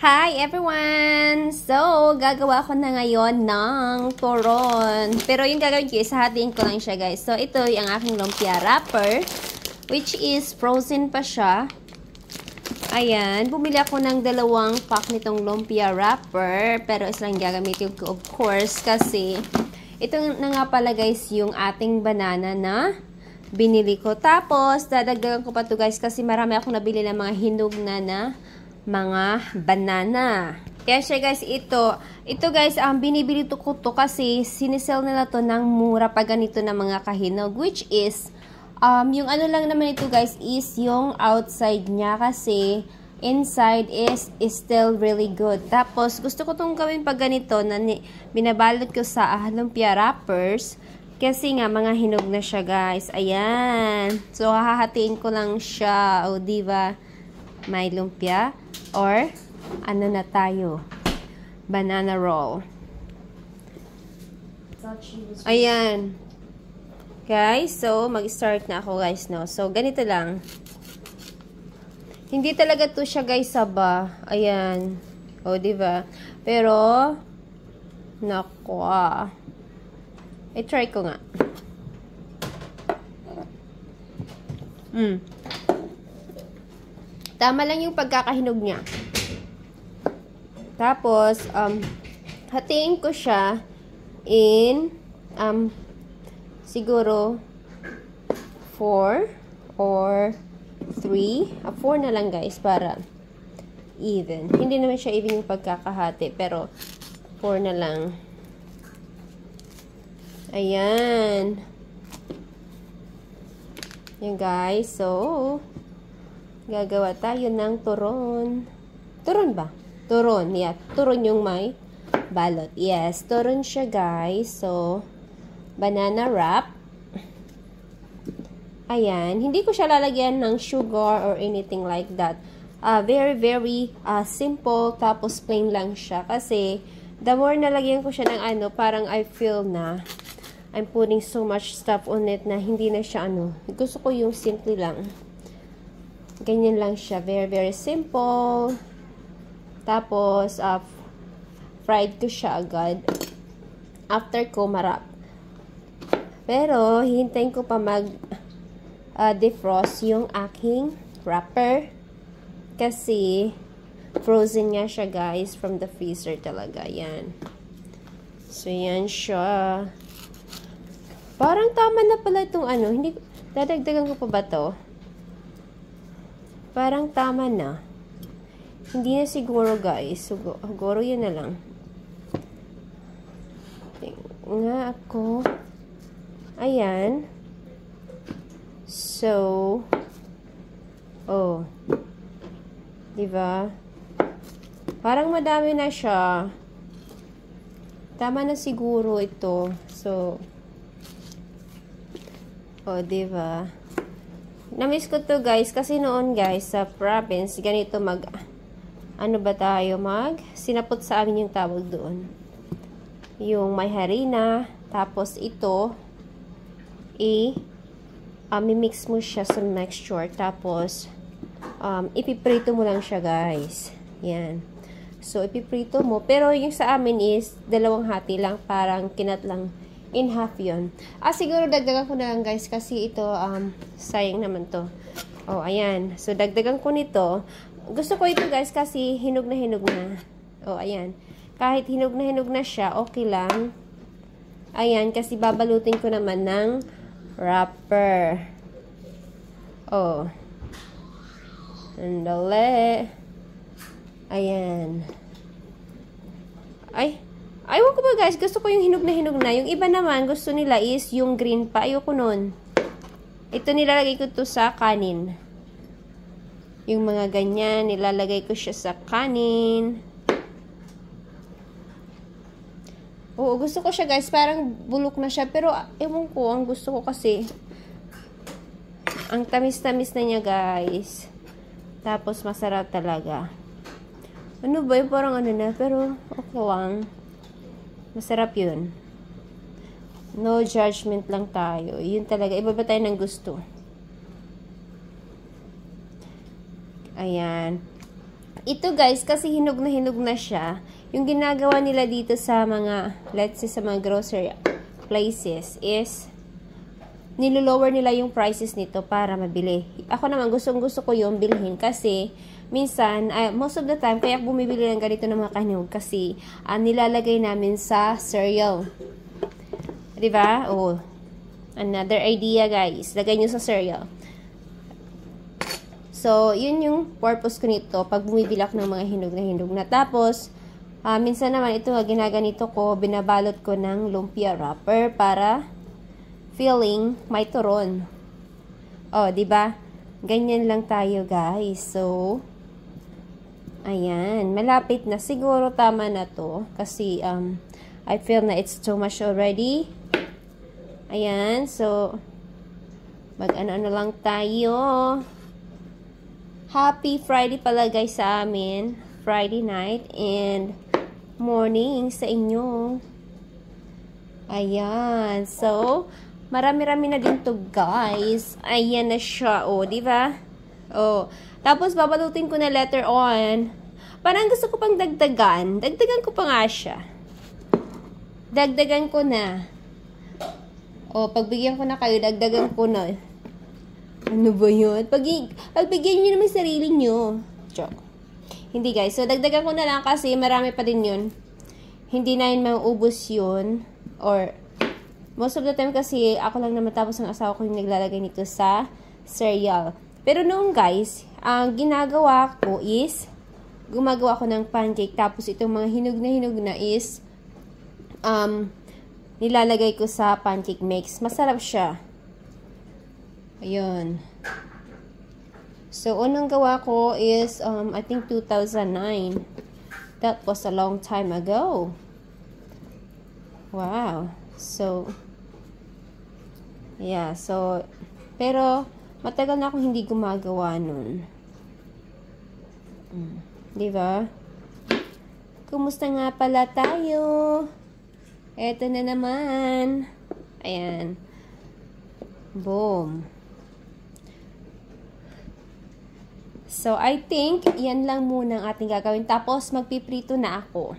Hi everyone! So, gagawa ko na ngayon ng turon. Pero yung gagawin ko is hatiin ko lang siya guys. So, ito yung aking lumpia wrapper, which is frozen pa siya. Ayan, bumili ako ng 2 pack nitong lumpia wrapper. Pero isa lang gagamitin ko of course kasi ito na nga pala guys yung ating banana na binili ko. Tapos, dadagdagan ko pa to guys kasi marami akong nabili ng mga hinog na mga banana. Kaya siya guys, ito guys, binibili ko to kasi sinisell nila to ng mura pa ganito na mga kahinog, which is, yung ano lang naman ito guys is yung outside niya kasi inside is still really good. Tapos, gusto ko tong gawin pag ganito na binabalot ko sa lumpia wrappers kasi nga mga hinog na siya guys. Ayan. So, hahatiin ko lang siya. O, diba? May lumpia or ano na tayo, banana roll. Ayan guys, so mag-start na ako guys, no? So ganito lang, hindi talaga to siya guys saba. Ayan, o diba, pero naku, i-try ko nga. Tama lang yung pagkakahinog niya. Tapos, hatiin ko siya in, siguro, 4 or 3. 4 na lang guys, para even. Hindi naman siya even yung pagkakahati, pero 4 na lang. Ayan. Yan guys, so gagawa tayo ng turon. Turon ba? Turon, yeah. Turon yung may balot. Yes, turon siya guys. So, banana wrap. Ayan. Hindi ko siya lalagyan ng sugar or anything like that. Very, very simple. Tapos, plain lang siya. Kasi, the more nalagyan ko siya ng ano, parang I feel na I'm putting so much stuff on it na hindi na siya ano. Gusto ko yung simple lang. Ganyan lang siya. Very, very simple. Tapos, fried ko siya agad. After ko marap. Pero, hihintayin ko pa defrost yung aking wrapper. Kasi, frozen nga siya guys from the freezer talaga. Yan. So, yan siya. Parang tama na pala itong ano. Hindi, dadagdagan ko pa ba to? Parang tama na. Hindi na siguro guys. Siguro yun na lang. Nga ako. Ayan. So. Oh. Diba? Parang madami na siya. Tama na siguro ito. So. Oh, diba? Na-miss ko to guys kasi noon guys sa province ganito ano ba tayo sinapot sa amin yung tawag doon, yung may harina, tapos ito mimix mo siya sa mixture, tapos ipiprito mo lang siya guys. Yan, so ipiprito mo, pero yung sa amin is 2 hati lang, parang kinat lang in half yun. Siguro dagdagan ko na lang guys kasi ito, sayang naman to. Oh, ayan. So, dagdagan ko nito. Gusto ko ito guys kasi hinog na hinog na. Oh, ayan. Kahit hinog na siya, okay lang. Ayan, kasi babalutin ko naman ng wrapper. Oh. Andale. Ayan. Aywan ko ba guys, gusto ko yung hinog na. Yung iba naman, gusto nila is yung green pa. Ayoko nun. Ito nilalagay ko to sa kanin. Yung mga ganyan, nilalagay ko siya sa kanin. Oo, gusto ko siya guys, parang bulok na siya. Pero, ewan ko, ang gusto ko kasi, ang tamis-tamis na niya guys. Tapos, masarap talaga. Ano ba yung parang ano na, pero okay lang. Masarap yun. No judgment lang tayo. Yun talaga. Iba ba tayo ng gusto? Ayan. Ito guys, kasi hinog na siya. Yung ginagawa nila dito sa mga, let's say sa mga grocery places is, nilolower nila yung prices nito para mabili. Ako naman, gusto ko yung bilhin kasi, minsan, most of the time, kaya bumibili ng ganito ng mga kahinog kasi, nilalagay namin sa cereal. Diba? Oh, another idea guys. Lagay nyo sa cereal. So, yun yung purpose ko nito pag bumibili ako ng mga hinog na. Tapos, minsan naman ito ginaganito ko, binabalot ko ng lumpia wrapper para feeling may turon. Oh, 'di ba? Ganyan lang tayo, guys. So, ayan, malapit na siguro, tama na 'to kasi I feel na it's too much already. Ayan, so mag-ano lang tayo. Happy Friday pala guys sa amin. Friday night and morning sa inyo. Ayan. So, marami-rami na din to guys. Ayan na siya. O, diba? O. Tapos, babalutin ko na later on. Parang gusto ko pang dagdagan. Dagdagan ko pa nga siya. Dagdagan ko na. O, pagbigyan ko na kayo, dagdagan ko na. Ano ba yun? Pagbigyan nyo naman sarili nyo. Joke. Hindi guys. So, dagdagan ko na lang kasi marami pa din yun. Hindi na yun mauubos yun. Or, most of the time kasi ako lang naman tapos ang asawa ko yung naglalagay nito sa cereal. Pero noong guys, ang ginagawa ko is, gumagawa ko ng pancake. Tapos itong mga hinog na is, nilalagay ko sa pancake mix. Masarap siya. Ayun. So, unang gawa ko is, I think 2009. That was a long time ago. Wow. So, yeah. So, pero, matagal na akong hindi gumagawa nun. Diba? Kumusta nga pala tayo? Eto na naman. Ayan. Boom. So, I think, yan lang muna ang ating gagawin. Tapos, magpiprito na ako.